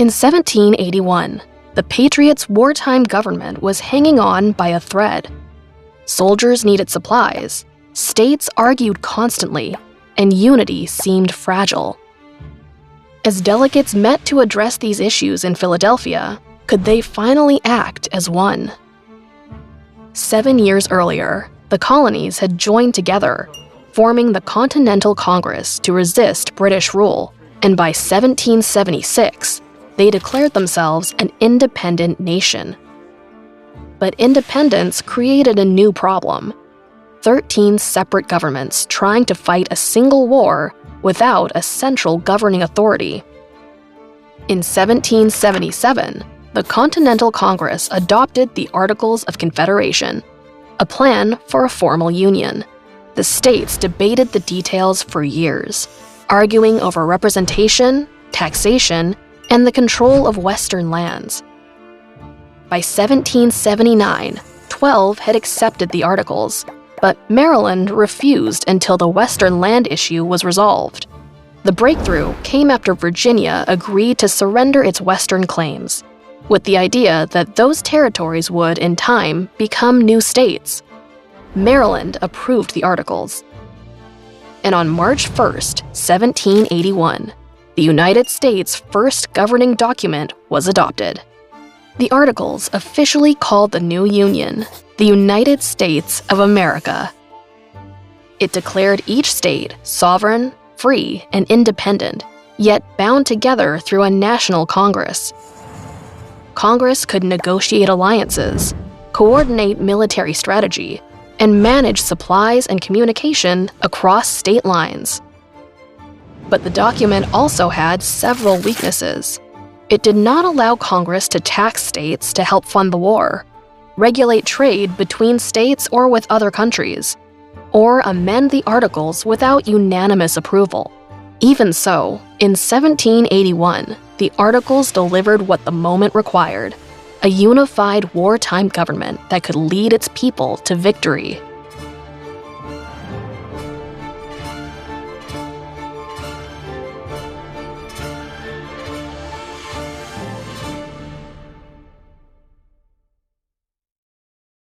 In 1781, the Patriots' wartime government was hanging on by a thread. Soldiers needed supplies, states argued constantly, and unity seemed fragile. As delegates met to address these issues in Philadelphia, could they finally act as one? 7 years earlier, the colonies had joined together, forming the Continental Congress to resist British rule, and by 1776, they declared themselves an independent nation. But independence created a new problem: 13 separate governments trying to fight a single war without a central governing authority. In 1777, the Continental Congress adopted the Articles of Confederation, a plan for a formal union. The states debated the details for years, arguing over representation, taxation, and the control of Western lands. By 1779, 12 had accepted the Articles, but Maryland refused until the Western land issue was resolved. The breakthrough came after Virginia agreed to surrender its Western claims, with the idea that those territories would, in time, become new states. Maryland approved the Articles. And on March 1st, 1781, the United States' first governing document was adopted. The Articles officially called the new Union the United States of America. It declared each state sovereign, free, and independent, yet bound together through a national Congress. Congress could negotiate alliances, coordinate military strategy, and manage supplies and communication across state lines. But the document also had several weaknesses. It did not allow Congress to tax states to help fund the war, regulate trade between states or with other countries, or amend the Articles without unanimous approval. Even so, in 1781, the Articles delivered what the moment required: a unified wartime government that could lead its people to victory.